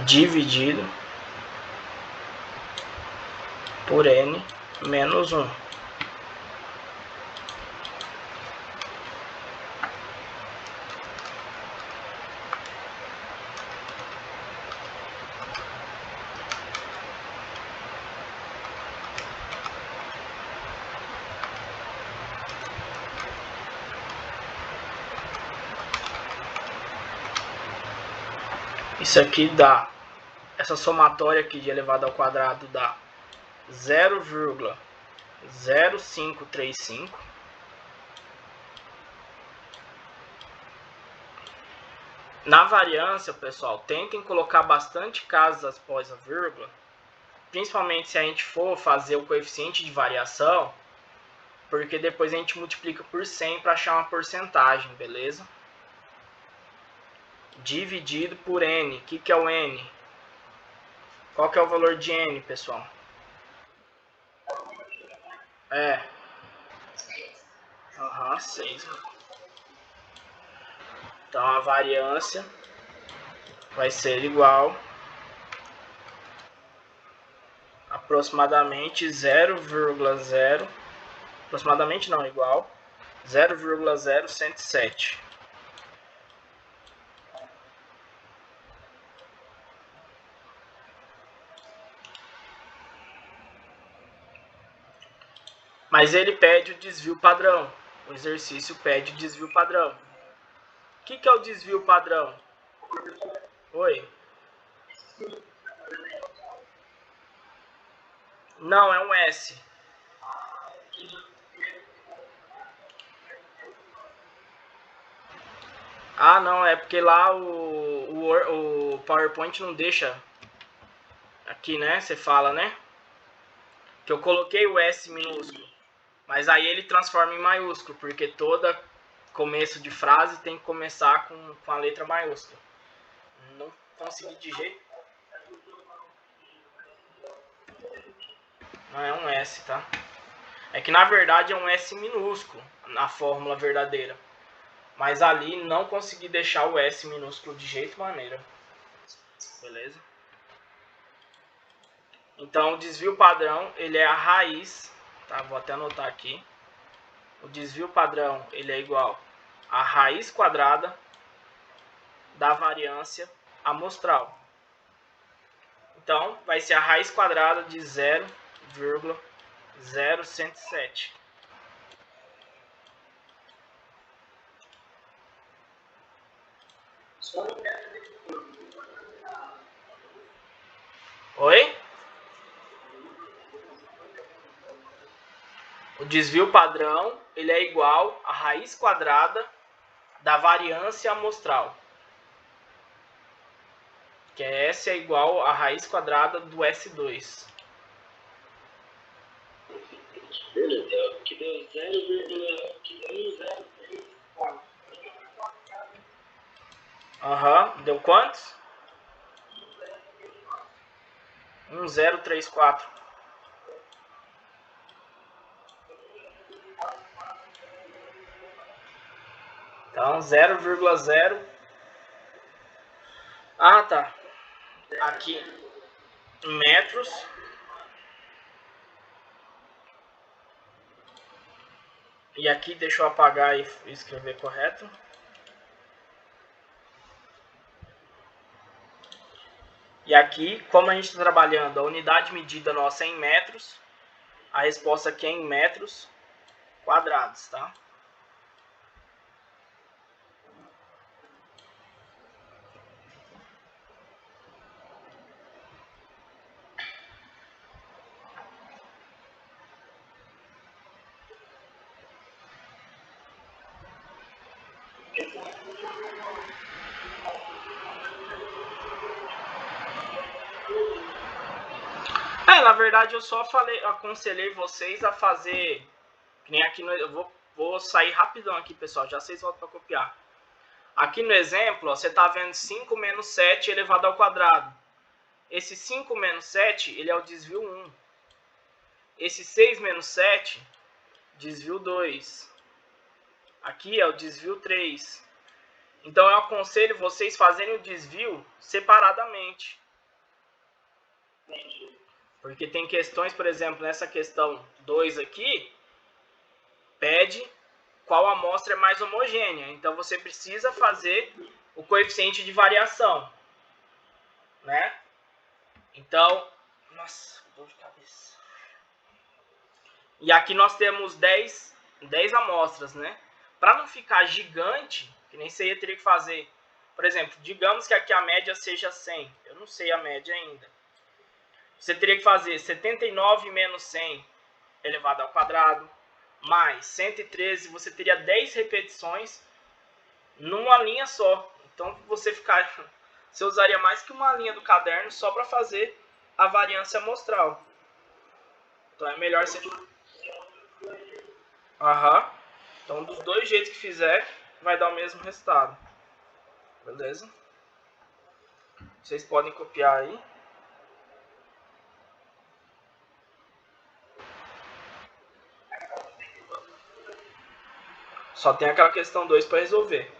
dividido por n menos 1. Isso aqui dá, essa somatória aqui de elevado ao quadrado dá 0,0535. Na variância, pessoal, tentem colocar bastante casas após a vírgula, principalmente se a gente for fazer o coeficiente de variação, porque depois a gente multiplica por 100 para achar uma porcentagem, beleza? Dividido por n. O que é o n? Qual que é o valor de n, pessoal? É. 6. Então a variância vai ser igual a aproximadamente 0,0. Aproximadamente não, igual 0,0107. Mas ele pede o desvio padrão. O exercício pede o desvio padrão. O que é o desvio padrão? Oi? Não, é um S. Ah, não, é porque lá o PowerPoint não deixa. Aqui, né? Você fala, né? Que eu coloquei o S minúsculo. Mas aí ele transforma em maiúsculo, porque toda começo de frase tem que começar com a letra maiúscula. Não consegui de jeito. Não, é um S, tá? É que na verdade é um S minúsculo na fórmula verdadeira. Mas ali não consegui deixar o S minúsculo de jeito maneira. Beleza? Então o desvio padrão, ele é a raiz, tá? Vou até anotar aqui. O desvio padrão, ele é igual a raiz quadrada da variância amostral. Então, vai ser a raiz quadrada de 0,0107. Oi? O desvio padrão, ele é igual a raiz quadrada da variância amostral. Que é S é igual a raiz quadrada do S2. Beleza, que deu 0,103. Aham, deu quantos? 1034. Então, 0,0. Ah, tá. Aqui, em metros. E aqui, deixa eu apagar e escrever correto. E aqui, como a gente está trabalhando, a unidade medida nossa é em metros. A resposta aqui é em metros quadrados, tá? Na verdade eu só aconselhei vocês a fazer, que nem aqui eu vou sair rapidão aqui, pessoal, já vocês voltam para copiar. Aqui no exemplo, ó, você está vendo 5 menos 7 elevado ao quadrado. Esse 5 menos 7, ele é o desvio 1. Esse 6 menos 7, desvio 2. Aqui é o desvio 3. Então eu aconselho vocês fazerem o desvio separadamente. Porque tem questões, por exemplo, nessa questão 2 aqui, pede qual amostra é mais homogênea. Então você precisa fazer o coeficiente de variação, né? Então, nossa, dor de cabeça. E aqui nós temos 10 amostras, né? Para não ficar gigante, que nem você ia ter que fazer, por exemplo, digamos que aqui a média seja 100. Eu não sei a média ainda. Você teria que fazer 79 menos 100 elevado ao quadrado, mais 113, você teria 10 repetições numa linha só. Então você usaria mais que uma linha do caderno só para fazer a variância amostral. Então é melhor você... Então dos dois jeitos que fizer, vai dar o mesmo resultado. Beleza? Vocês podem copiar aí. Só tem aquela questão 2 para resolver.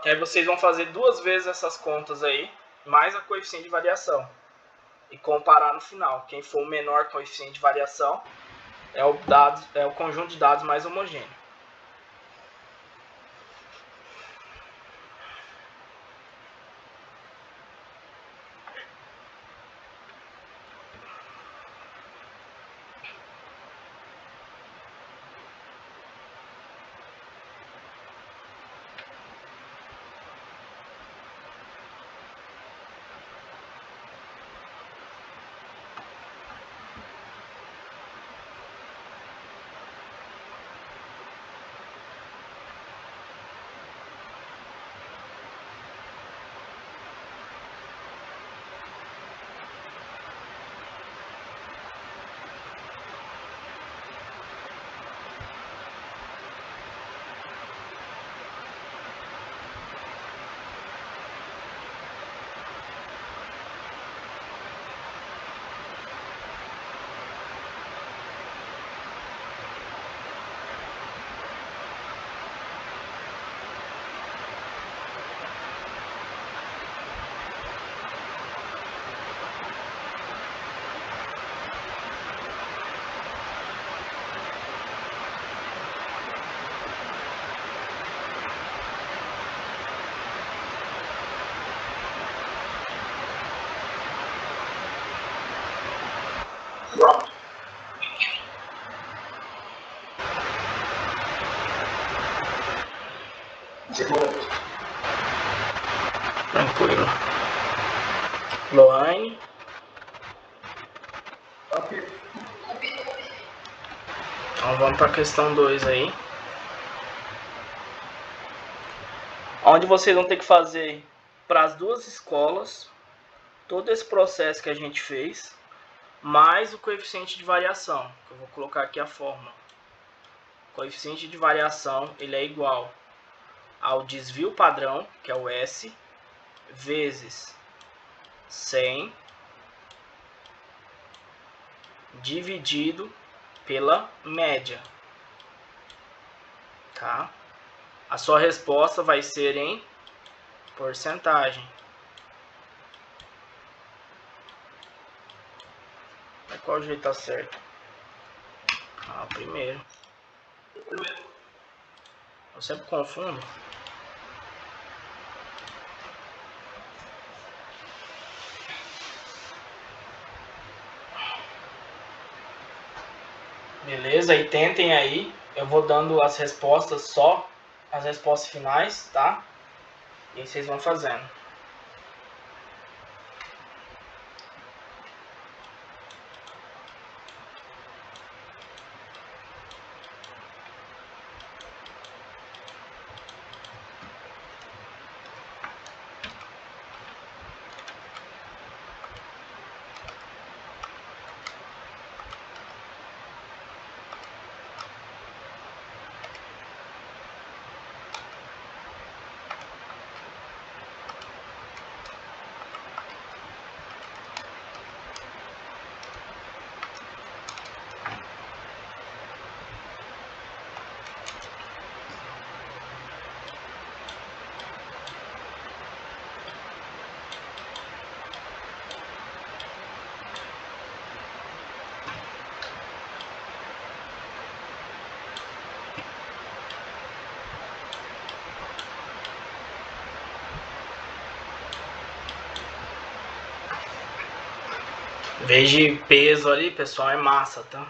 E aí vocês vão fazer 2 vezes essas contas aí, mais a coeficiente de variação. E comparar no final. Quem for o menor coeficiente de variação é o conjunto de dados mais homogêneo. Tranquilo. Lohane. Então vamos para a questão 2 aí. Onde vocês vão ter que fazer para as duas escolas todo esse processo que a gente fez, mais o coeficiente de variação. Eu vou colocar aqui a fórmula. O coeficiente de variação ele é igual ao desvio padrão, que é o S, vezes 100 dividido pela média, tá? A sua resposta vai ser em porcentagem. Mas qual jeito tá certo? Ah, o primeiro. Eu sempre confundo. Beleza? E tentem aí. Eu vou dando as respostas só, as respostas finais, tá? E aí vocês vão fazendo. Em vez de peso ali, pessoal, é massa, tá?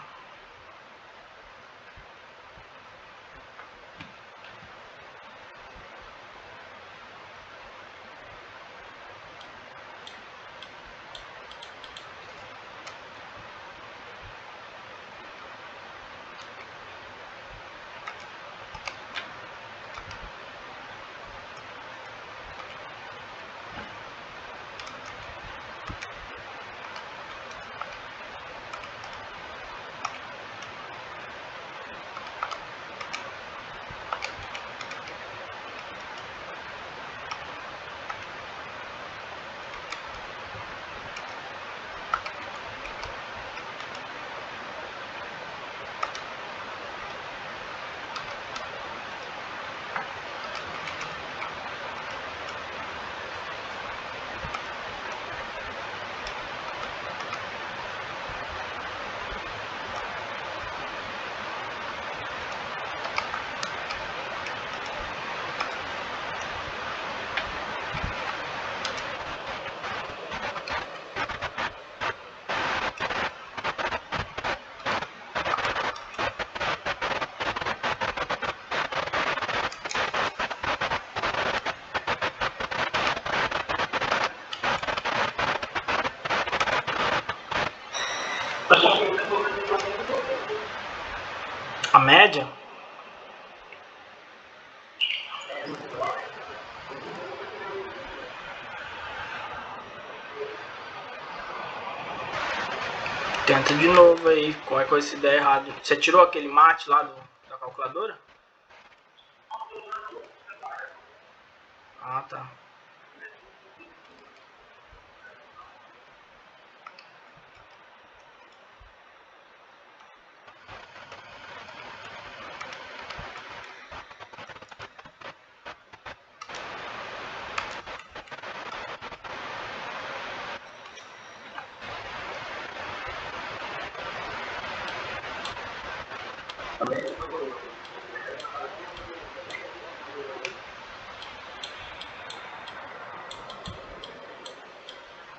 A média? Tenta de novo aí, qualquer coisa se der errado. Você tirou aquele mate lá da calculadora? Ah, tá.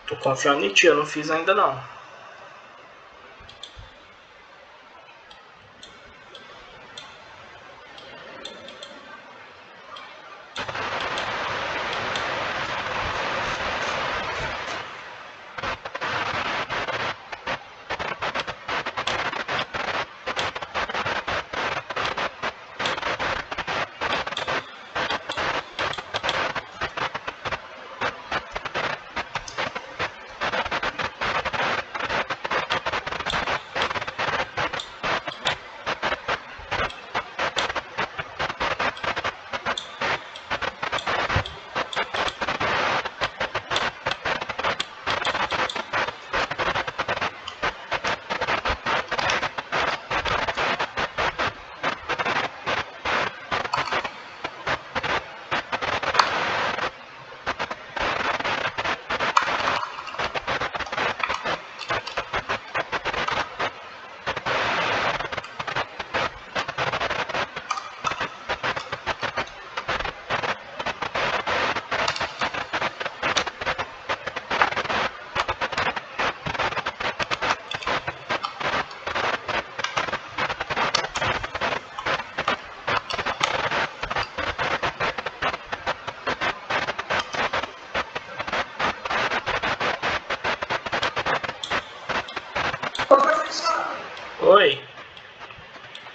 Tô confiando em ti, eu não fiz ainda não.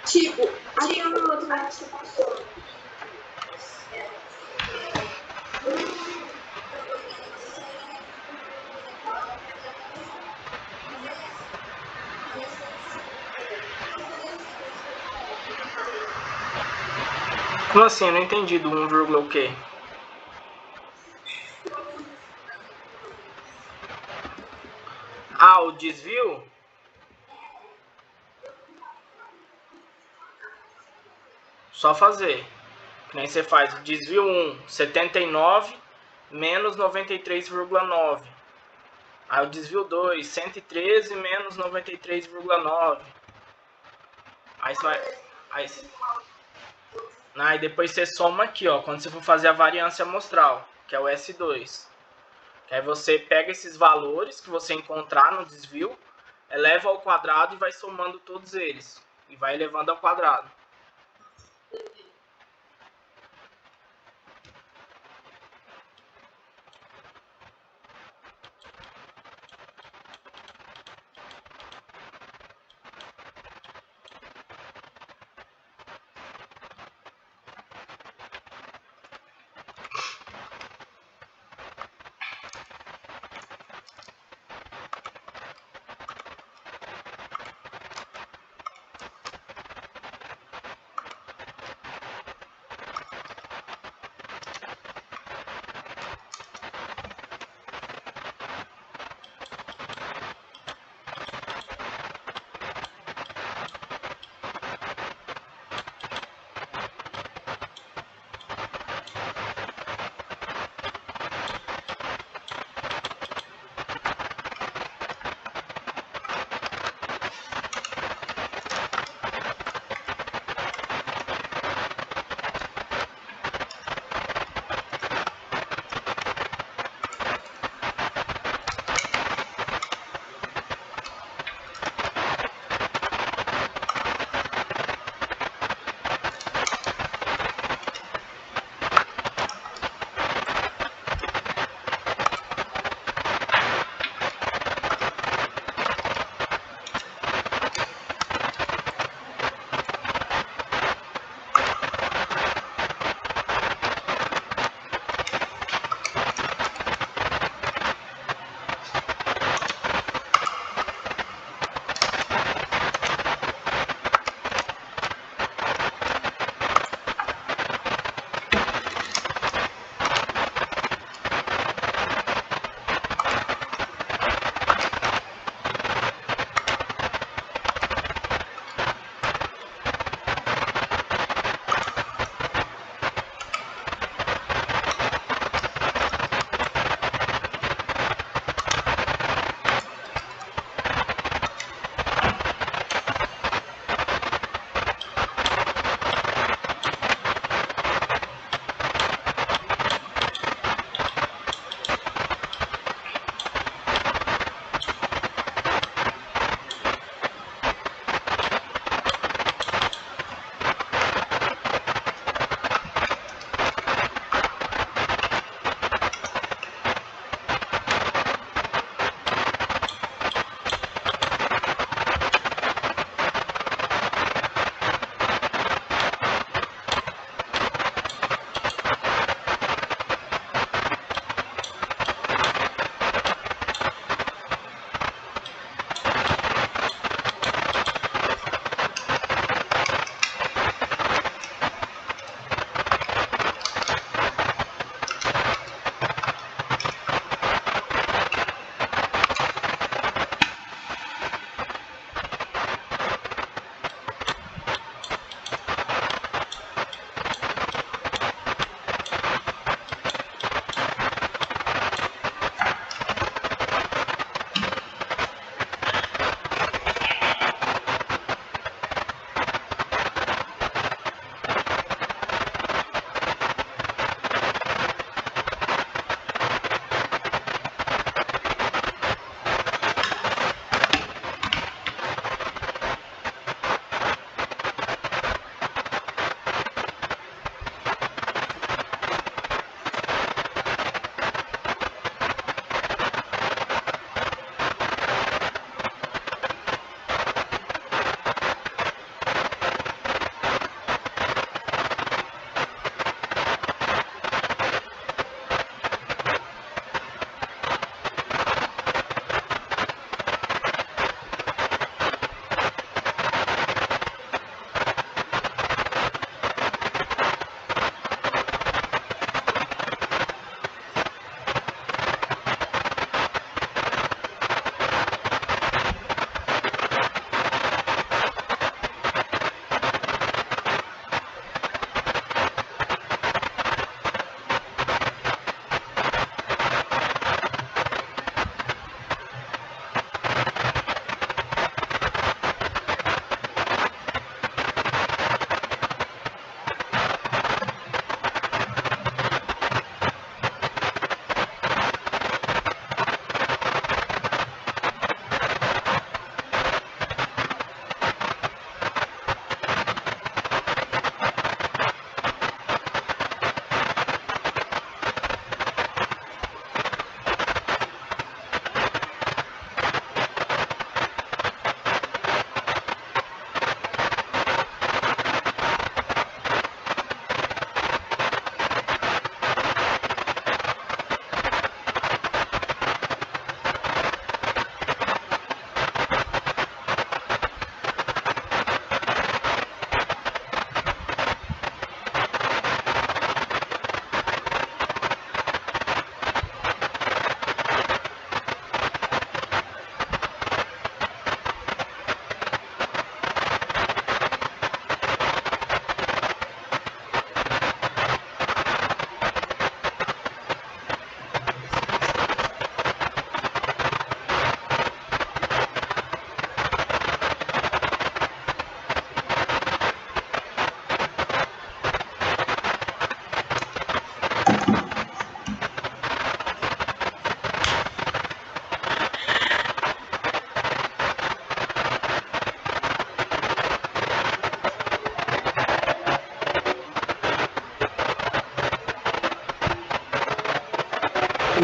Tipo, aquela outra que você passou. Como assim? Eu não entendi do 1, o quê? Ah, o desvio? Só fazer. Que nem você faz o desvio 1, 79 menos 93,9. Aí o desvio 2, 113 menos 93,9. Aí você vai. Aí depois você soma aqui, ó, quando você for fazer a variância amostral, que é o S2. Aí você pega esses valores que você encontrar no desvio, eleva ao quadrado e vai somando todos eles. E vai elevando ao quadrado.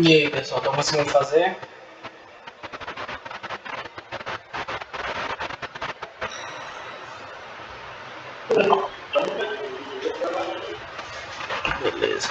E aí, pessoal, estão conseguindo fazer? Beleza.